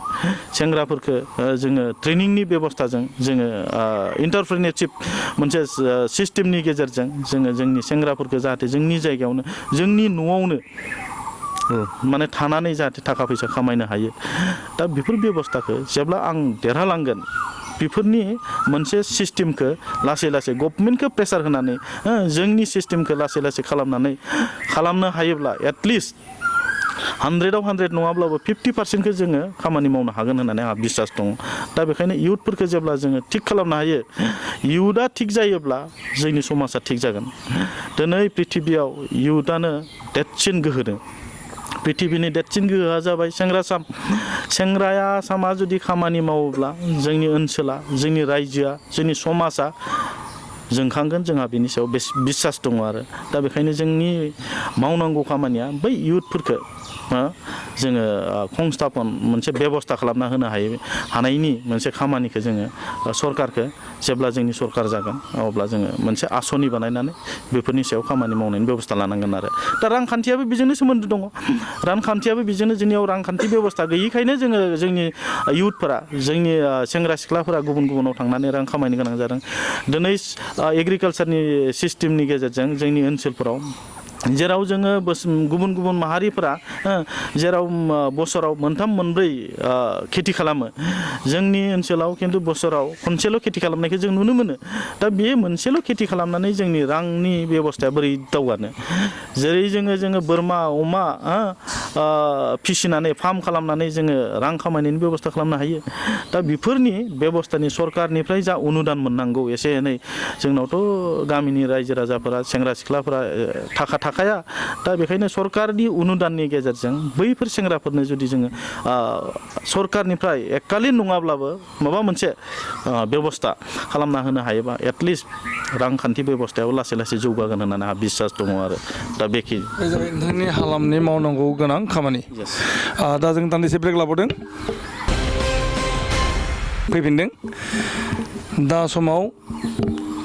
सेंग्राफोरखौ जोङो ट्रेनिंनि बेबस्थाजों जोङो इन्टारप्रेनियरशिप मोनसे सिस्टेमनि गेजेरजों जोङो जोंनि सेंग्राफोरखौ जाहाथे जोंनि जायगायावनो जोंनि न'आवनो माने थानानै जाहाथे थाखा फैसा खामायनो हायो दा बेफोर बेबस्थाखौ जेब्ला आं देरहालांगोन बेफोरनि मोनसे सिस्टेमखौ लासै लासै गभर्नमेन्टखौ प्रेसार होनानै जोंनि सिस्टेमखौ लासै लासै खालामनो हायोब्ला एटलिस्ट 100आव 100 नङाब्लाबो 50%खौ जोङो खामानि मावनो हागोन होननानै आंहा बिसास दङ दा बेखायनो इयुथफोरखौ जेब्ला जोङो थिग खालामनो हायो इयुथआ थिग जायोब्ला जोंनि समाजा थिग जागोन दिनै प्रिथिबियाव इयुथआनो देरसिन गोहो दं पृथिबिनि देरसिन गोहोआ जाबाय सेंग्राया जुदि खामानि मावोब्ला जोंनि ओनसोला जोंनि रायजोआ जोंनि समाजा जोंखांगोन जोंहा बेनि सायाव बिसास दङ आरो दा बेखायनो जोंनि मावनांगौ खामानिया बै इयुथफोरखौ जोङो संस्थापन मोनसे बेबस्था खालामना होनो हानायनि मोनसे खामानिखौ जोङो सरकारखौ जेब्ला जोंनि सरकार जागोन अब्ला जोङो मोनसे आसनि बानायनानै बेफोरनि सायाव खामानि मावनायनि बेबस्था लानांगोन आरो दा रांखान्थियाबो बेजोंनो सोमोन्दो दङ रांखान्थियाबो बेजोंनो जोंनियाव रांखान्थि बेबस्था गैयिखायनो जोङो जोंनि इयुथफोरा जोंनि सेंग्रा सिख्लाफोरा गुबुन गुबुनाव थांनानै रां खामायनो गोनां जादों दिनै एग्रिकालसारनि सिस्टेमनि गेजेरजों जोंनि ओनसोलफोराव जेराव जोङो गुबुन गुबुन माहारिफोरा जेराव बोसोराव मोनथाम मोनब्रै खेथि खालामो जोंनि ओनसोलाव खिन्थु बोसोराव खनसेल' खेथि खालामनायखौ जों नुनो मोनो दा बे मोनसेल' खेथि खालामनानै जोंनि रांनि बेबस्थाया बोरै दावगानो जेरै जोङो बोरमा अमा फिसिनानै फार्म खालामनानै जोङो रां खामायनायनि बेबस्था खालामनो हायो दा बेफोरनि बेबस्थानि सरकारनिफ्राय जा अनुदान मोननांगौ एसे एनै जोंनावथ' गामिनि रायजो राजाफोरा सेंग्रा सिख्लाफोरा थाखाया दा बेखायनो सरकारनि अनुदाननि गेजेरजों बैफोर सेंग्राफोरनो जुदि जोङो सरकारनिफ्राय एककालीन नङाब्लाबो माबा मोनसे बेबस्था खालामना होनो हायोबा एटलिस्ट रांखान्थि बेबस्थायाव लासै लासै जौगागोन होननानै आंहा बिसास दङ आरो दा बेखिनि नोंथांनि हालामनि मावनांगौ गोनां खामानि दा जों दान्दिसे ब्रेक लाबोदों फैफिनदों दा समाव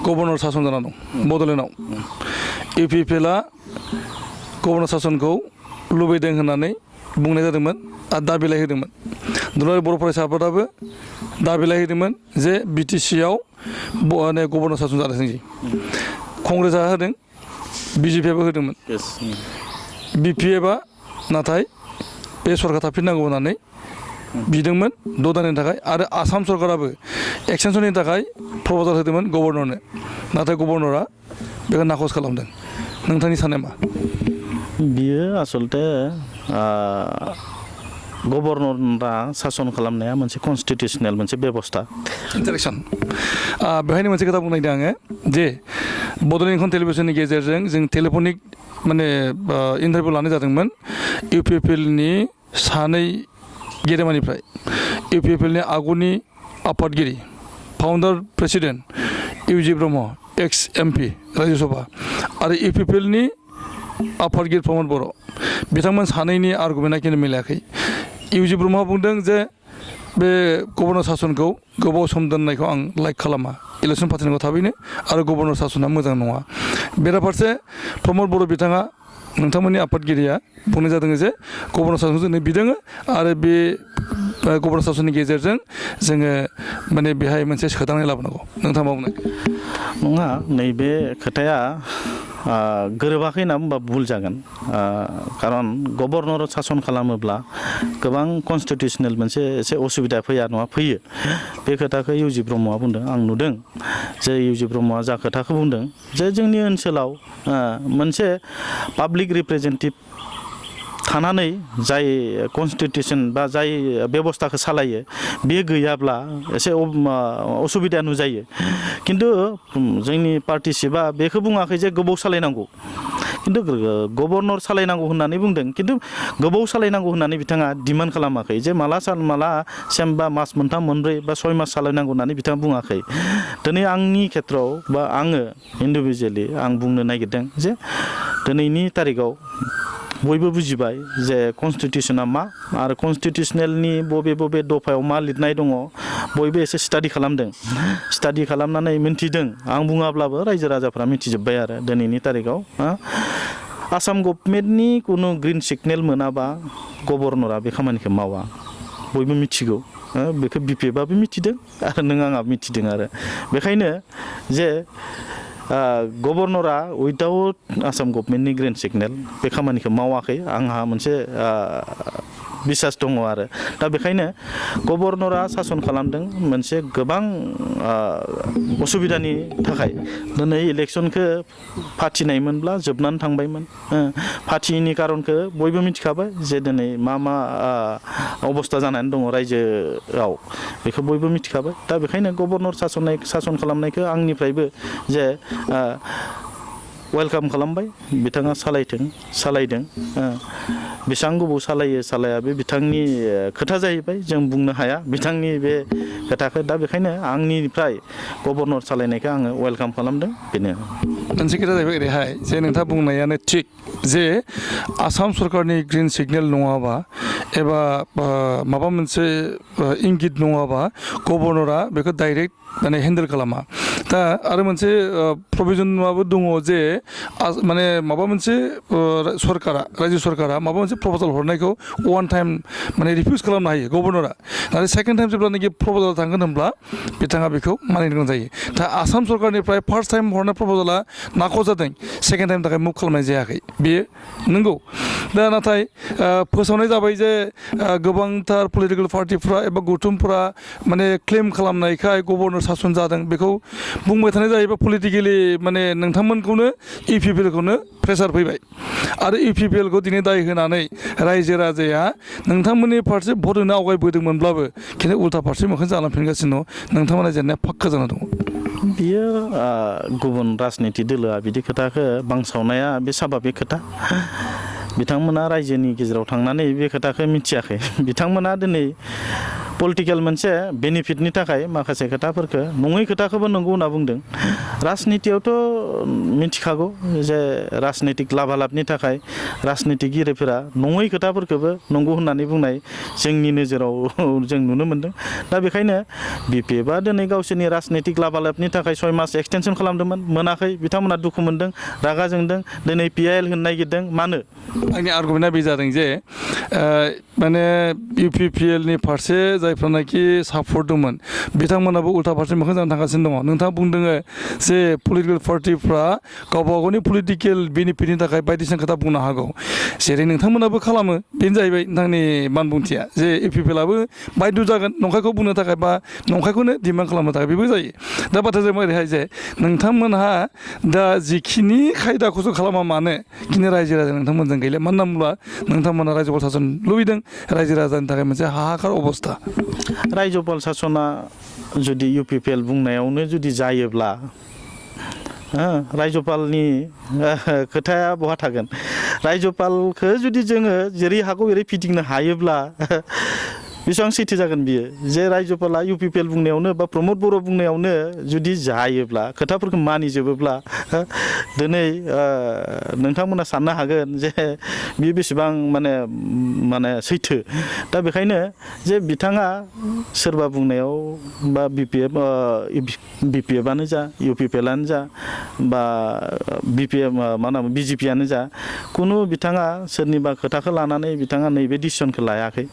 गभर्नर सासन जाना दं बड'लेण्डआव इउपिपिएलआ गभर्नर सासनखौ लुबैदों होननानै बुंनाय जादोंमोन आरो दाबिलाय होदोंमोन दुलाराय बर' फरायसा आफादाबो दाबिलाय होदोंमोन जे बिटिसिआव गभर्नर सासन जादों कंग्रेसआ होदों बिजेपिआबो होदोंमोन बिपिएफआ नाथाय बे सरकार थाफिननांगौ होननानै बिदोंमोन 6 दाननि थाखाय आरो आसाम सरकाराबो एक्सटेनसननि थाखाय प्रप'जाल होदोंमोन गभर्नरनो नाथाय गभर्नरा बेखौ नाखस खालामदों नोंथांनि साननाया मा बियो आसलते गभर्नरा सासन खालामनाया मोनसे कनस्टिटिउसनेल मोनसे बेबस्था इन्टारेक्सन बेहायनो मोनसे खोथा बुंनो नागिरदों आङो जे बड'लेण्ड इंखं टेलिभिसननि गेजेरजों जों टेलिफनिक माने इन्टारभिउ लानाय जादोंमोन इउपिपिएलनि सानै गेदेमानिफ्राय इउपिपिएलनि आगुनि आफादगिरि फाउन्डार प्रेसिडेन्ट इउजि ब्रह्म एक्स एमपि राज्य सभा आरो इउपिपिएलनि आफादगिरि प्रमद बर' बिथांमोन सानैनि आर्गुमेन्टआ खिन्थु मिलायाखै इउजि ब्रह्मआ बुंदों जे बे गभर्नर सासनखौ गोबाव सम दोननायखौ आं लाइक खालामा इलेक्सन फाथिनांगौ थाबैनो आरो गभर्नर सासना मोजां नङा बेराफारसे प्रमद बर' बिथाङा नोंथांमोननि आफादगिरिया बुंनाय जादों जे गभर्नर सासनखौ जोंनो बिदों आरो बे गभर्नर सासननि गेजेरजों जोङो माने बेहाय मोनसे सोदांनाय लाबोनांगौ नोंथाङा मा बुंनाय नङा नैबे खोथाया गोरोबाखै होनना बुंबा भुल जागोन खारन गभर्नर सासन खालामोब्ला गोबां कनस्टिटिउसनेल मोनसे एसे असुबिदा फैया नङा फैयो बे खोथाखौ इउजि ब्रह्मआ बुंदों आं नुदों जे इउजि ब्रह्मआ जा खोथाखौ बुंदों जे जोंनि ओनसोलाव मोनसे पाब्लिक रिप्रेजेन्टेटिभ थानानै जाय कनस्टिटिउसन बा जाय बेबस्थाखौ सालायो बे गैयाब्ला एसे असुबिदा नुजायो खिन्थु जोंनि पार्टि चिफआ बेखौ बुङाखै जे गोबाव सालायनांगौ खिन्थु गभर्नर सालायनांगौ होननानै बुंदों खिन्थु गोबाव सालायनांगौ होननानै बिथाङा डिमान्ड खालामाखै जे माला बा मास मोनथाम मोनब्रै बा 6 मास सालायनांगौ होननानै बिथाङा बुङाखै दिनै आंनि खेथ्रआव बा आङो इन्डिभिजुवेलि आं बुंनो नागिरदों जे दिनैनि तारिखाव बयबो बुजिबाय जे कनस्टिटिउसना मा आरो कनस्टिटिउसनेलनि बबे दफायाव मा लिरनाय दङ बयबो एसे स्टाडि खालामदों स्टाडि खालामनानै मिन्थिदों आं बुङाब्लाबो रायजो राजाफ्रा मिथिजोब्बाय आरो दिनैनि तारिखाव आसाम गभर्नमेन्टनि खुनु ग्रिन सिगनेल मोनाबा गभर्नरा बे खामानिखौ मावा बयबो मिथिगौ बेखौ बिपिएफआबो मिथिदों आरो नों आंहा मिथिदों आरो बेखायनो जे गभर्नरा उइदाउट आसाम गभर्नमेन्टनि ग्रिन सिगनेल बे खामानिखौ मावाखै आंहा मोनसे बिसास दङ आरो दा बेखायनो गभर्नरा सासन खालामदों मोनसे गोबां असुबिदानि थाखाय दिनै इलेक्सनखौ फाथिनायमोनब्ला जोबनानै थांबायमोन फाथियैनि खारनखौ बयबो मिथिखाबाय जे दिनै मा अबस्था जानानै दङ रायजोआव बेखौ बयबो मिथिखाबाय दा बेखायनो गभर्नर सासन खालामनायखौ आंनिफ्रायबो जे वेलकाम खालामबाय बिथाङा सालायदों बेसेबां गोबाव सालाया बे बिथांनि खोथा जाहैबाय जों बुंनो हाया बिथांनि बे खोथाखौ दा बेखायनो आंनिफ्राय गभर्नर सालायनायखौ आङो वेलकाम खालामदों बेनो मोनसे खोथा जाहैबाय ओरैहाय जे नोंथाङा बुंनायानो थिग जे आसाम सरकारनि ग्रीन सिगनेल नङाबा एबा माबा मोनसे इंगित नङाबा गभर्नरा बेखौ डाइरेक्ट माने हेन्डेल खालामा दा आरो मोनसे प्रभिजनाबो दङ जे माने माबा मोनसे सरकारा रायजो सरकारा माबा मोनसे प्रप'जाल हरनायखौ वान टाइम माने रिफिउज खालामनो हायो गभर्नरा आरो सेकेन्ड टाइम जेब्लानाखि प्रप'जाल थांगोन होनब्ला बिथाङा बेखौ मानिनो गोनां जायो दा आसाम सरकारनिफ्राय फार्स्ट टाइम हरनाय प्रप'जाला नाख' जादों सेकेन्ड टाइमनि थाखाय मुभ खालामनाय जायाखै बेयो नंगौ दा नाथाय फोसावनाय जाबाय जे गोबांथार पलिटिकेल पार्टिफ्रा एबा गौथुमफोरा माने क्लेम खालामनायखाय गभर्नर सासन जादों बेखौ बुंबाय थानाय जाहैबाय पलिटिकेलि माने नोंथांमोनखौनो इउपिपिएलखौनो प्रेसार फैबाय आरो इउपिपिएलखौ दिनै दाय होनानै रायजो राजाया नोंथांमोननि फारसे भट होनो आवगायबोदोंमोनब्लाबो खिन्थु उल्था फारसे मोखां जालांफिनगासिनो दं नोंथांमोना जेंनाया फाक्का जाना दङ बियो गुबुन राजनिति दोलोआ बिदि खोथाखौ बांसावनाया बे साभाबिक खोथा बिथांमोना रायजोनि गेजेराव थांनानै बे खोथाखौ मिथियाखै बिथांमोना दिनै पलिटिकेल मोनसे बेनिफिटनि थाखाय माखासे खोथाफोरखौ नङै खोथाखौबो नंगौ होनना बुंदों राजनितियावथ' मिथिखागौ जे राजनितिक लाभालाभनि थाखाय राजनितिगिरिफोरा नङै खोथाफोरखौबो नंगौ होननानै बुंनाय जोंनि नोजोराव जों नुनो मोनदों दा बेखायनो बिपिएफआ दिनै गावसोरनि राजनितिक लाभालाभनि थाखाय 6 मास एक्सटेनसन खालामदोंमोन मोनाखै बिथांमोना दुखु मोनदों रागा जोंदों दिनै पिआइएल होनो नागिरदों मानो आंनि आर्गुमेन्टआ बे जादों जे माने इउपिपिएलनि फारसे जायफ्रानाखि सापर्ट दंमोन बिथांमोनाबो उल्था फारसे मोखां जानो थांगासिनो दङ नोंथाङा बुंदों जे पलिटिकेल पार्टिफ्रा गावबा गावनि पलिटिकेल बेनिफिटनि थाखाय बायदिसिना खोथा बुंनो हागौ जेरै नोंथांमोनाबो खालामो बेनो जाहैबाय नोंथांनि बानबुंथिया जे इउपिपिएलआबो बायद' जागोन नंखायखौ बुंनो थाखाय बा नंखायखौनो डिमान्ड खालामनो थाखाय बेबो जायो दा बाथ्राया जाबाय ओरैहाय जे नोंथांमोनहा दा जिखिनि खायदाखौसो खालामा मानो खिन्थु रायजो राजा नोंथांमोनजों गैले मानो होनना बुङोब्ला नोंथांमोना रायजोफोर सासन लुबैदों रायजो राजानि थाखाय मोनसे हाहाकार अबस्था रायजोपाल सासना जुदि इउपिपिएल बुंनायावनो जुदि जायोब्ला रायजोपालनि खोथाया बहा थागोन रायजोपालखौ जुदि जोङो जेरै हागौ एरै फिदिंनो हायोब्ला बेसेबां सैथो जागोन बियो जे रायजोपाला इउपिपिएल बुंनायावनो बा प्रमद बर' बुंनायावनो जुदि जायोब्ला खोथाफोरखौ मानिजोबोब्ला दिनै नोंथांमोना साननो हागोन जे बियो बेसेबां माने सैथो दा बेखायनो जे बिथाङा सोरबा बुंनायाव बा बिपिएफआनो जा इउपिपिएलआनो जा बा बिपिएम मा होनो बिजेपिआनो जा खुनु बिथाङा सोरनिबा खोथाखौ लानानै बिथाङा नैबे डिसिसनखौ लायाखै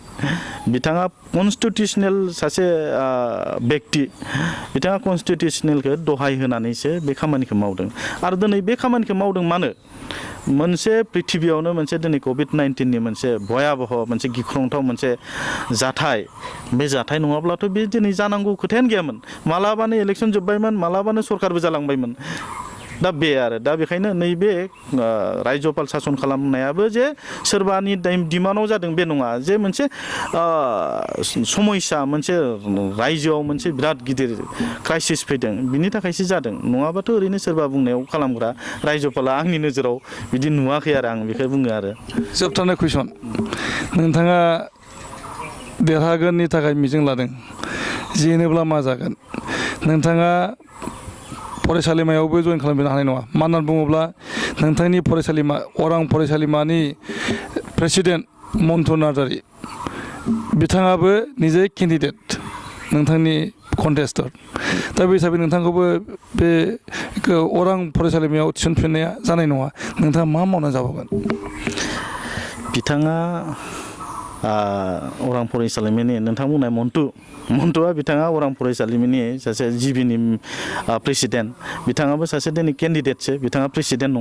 बिथाङा कनस्टिटिउसनेल सासे व्यक्ति बिथाङा कनस्टिटिउसनेलखौ दहाय होनानैसो बे खामानिखौ मावदों आरो दिनै बे खामानिखौ मावदों मानो मोनसे पृथिबियावनो मोनसे दिनै कभिड-19नि मोनसे भयाबह मोनसे गिख्रंथाव मोनसे जाथाय बे जाथाय नङाब्लाथ' बे दिनै जानांगौ खोथायानो गैयामोन मालाबानो इलेक्सन जोब्बायमोन मालाबानो सरकारबो जालांबायमोन दा बे आरो दा बेखायनो नैबे रायजोपाल सासन खालामनायाबो जे सोरबानि डिमान्डआव जादों बे नङा जे मोनसे समस्या मोनसे रायजोआव मोनसे बिराद गिदिर क्राइसिस फैदों बिनि थाखायसो जादों नङाबाथ' ओरैनो सोरबा बुंनायाव खालामग्रा रायजोपाला आंनि नोजोराव बिदि नुवाखै आरो आं बेखौ बुङो आरो जोबथारनाय कुइसन नोंथाङा देरहागोननि थाखाय मिजिं लादों जेनोब्ला मा जागोन नोंथाङा फरायसालिमायावबो जइन खालामनो हानाय नङा मानो होननानै बुङोब्ला नोंथांनि फरायसालिमा अरां फरायसालिमानि प्रेसिडेन्ट मन्थु नार्जारि बिथाङाबो निजे केन्डिडेट नोंथांनि कन्टेस्टर दा बे हिसाबै नोंथांखौबो बे अरां फरायसालिमायाव थिसनफिननाया जानाय नङा नोंथाङा मा मावनानै जाबावगोन बिथाङा अरां फरायसालिमानि नोंथां बुंनाय मन्टुआ बिथाङा अरां फरायसालिमानि सासे जिबिनि प्रेसिडेन्ट बिथाङाबो सासे दिनै केन्डिडेटसो बिथाङा प्रेसिडेन्ट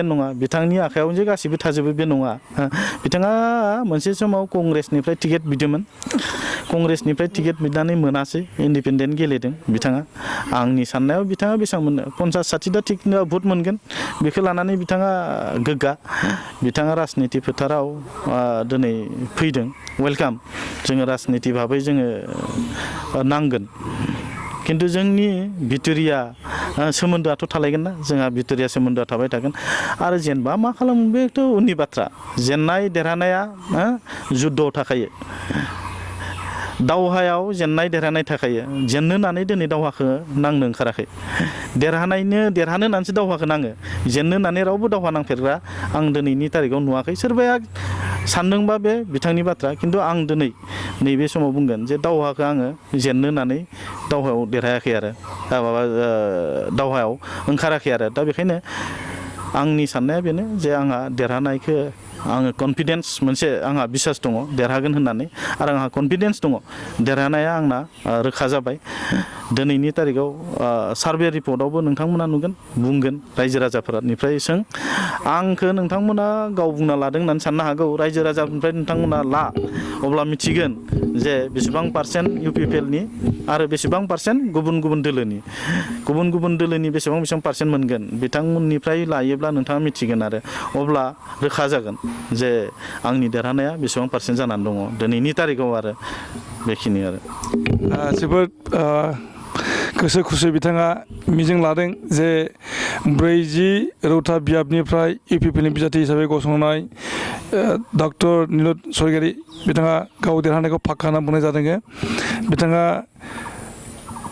नङा बिथांनि आखायाव जे गासिबो थाजोबो बे नङा बिथाङा मोनसे समाव कंग्रेसनिफ्राय टिकेट बिदोंमोन कंग्रेसनिफ्राय टिकेट बिनानै मोनासै इन्डिपेन्डेन्ट गेलेदों बिथाङा आंनि साननायाव बिथाङा बेसेबां मोनो 50-60टा टिकेट भट मोनगोन बेखौ लानानै बिथाङा गोग्गा बिथाङा राजनिति फोथाराव दिनै फैदों वेलकाम जोङो राजनिति भाबै जोङो नांगोन खिन्थु जोंनि भिटोरिया सोमोन्दोआथ' थालायगोन ना जोंहा भिटोरिया सोमोन्दोआ थाबाय थागोन आरो जेनेबा मा खालामो बेथ' उननि बाथ्रा जेननाय देरहानाया जुद्धआव थाखायो दावहायाव जेननाय देरहानाय थाखायो जेननो होननानै दिनै दावहाखौ नांनो ओंखाराखै देरहानो होननानैसो दावहाखौ नाङो जेननो होननानै रावबो दावहा नांफेरग्रा आं दिनैनि तारिखाव नुवाखै सोरबाया सानदोंबा बे बिथांनि बाथ्रा खिन्थु आं दिनै नैबे समाव बुंगोन जे दावहाखौ आङो जेननो होननानै दावहायाव देरहायाखै आरो दावहायाव ओंखाराखै आरो दा बेखायनो आंनि साननाया बेनो जे आंहा देरहानायखौ आङो कनफिडेन्स मोनसे आंहा बिसास दङ देरहागोन होननानै आरो आंहा कनफिडेन्स दङ देरहानाया आंना रोखा जाबाय दिनैनि तारिखाव सार्भे रिपर्टआवबो नोंथांमोना नुगोन बुंगोन रायजो राजाफोरनिफ्राय सों आंखौ नोंथांमोना गाव बुंना लादों होननानै साननो हागौ रायजो राजानिफ्राय नोंथांमोना ला अब्ला मिथिगोन जे बेसेबां पार्सेन्ट UPPLनि आरो बेसेबां पार्सेन्ट गुबुन गुबुन दोलोनि बेसेबां पार्सेन्ट मोनगोन बिथांमोननिफ्राय लायोब्ला नोंथाङा मिथिगोन आरो अब्ला रोखा जागोन जे आंनि देरहानाया बेसेबां पार्सेन्ट जानानै दङ दिनैनि तारिखाव आरो बेखिनि आरो जोबोद गोसो खुसि बिथाङा मिजिं लादों जे 40 रौता बियाबनिफ्राय UPPLनि बिजाथि हिसाबै गसंनाय डक्टर नीलत स्वरगियारि बिथाङा गाव देरहानायखौ फाक्का होनना बुंनाय जादों बिथाङा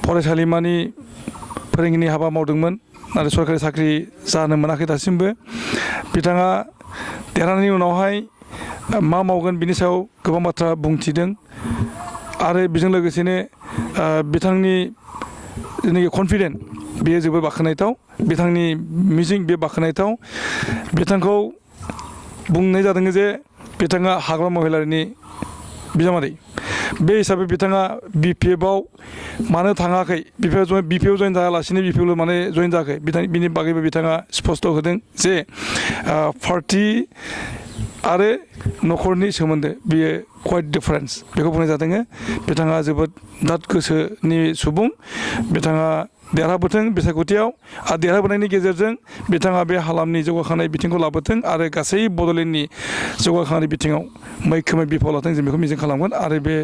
फरायसालिमानि फोरोंगिरिनि हाबा मावदोंमोन नाथाय सरकारि साख्रि जानो मोनाखै दासिमबो बिथाङा देरहानायनि उनावहाय मा मावगोन बिनि सायाव गोबां बाथ्रा बुंथिदों आरो बेजों लोगोसेनो बिथांनि जेनाखि कनफिडेन्ट बेयो जोबोद बाख्नायथाव बिथांनि मिजिं बे बाख्नायथाव बिथांखौ बुंनाय जादों जे बिथाङा हाग्रा महिलारिनि बिजामादै बे हिसाबै बिथाङा BPFआव मानो थाङाखै BPF जइन जायालासिनो BPFआव माने जइन जायाखै बिनि बागैबो बिथाङा स्पष्ट होदों जे पार्टि आरो न'खरनि सोमोन्दो बियो कुवाइट डिफारेन्स बेखौ बुंनाय जादों बिथाङा जोबोद दाद गोसोनि सुबुं बिथाङा देरहाबोथों बिसायख'थियाव आरो देरहाबोनायनि गेजेरजों बिथाङा बे हालामनि जौगाखांनाय बिथिंखौ लाबोथों आरो गासै बड'लेण्डनि जौगाखांनाय बिथिङाव मैखोमै बिफाव लाथों जों बेखौ मिजिं खालामगोन आरो बे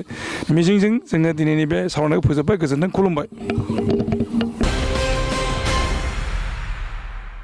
मिजिंजों जोङो दिनैनि बे सावरायनायखौ फोजोबबाय गोजोन्थों खुलुमबाय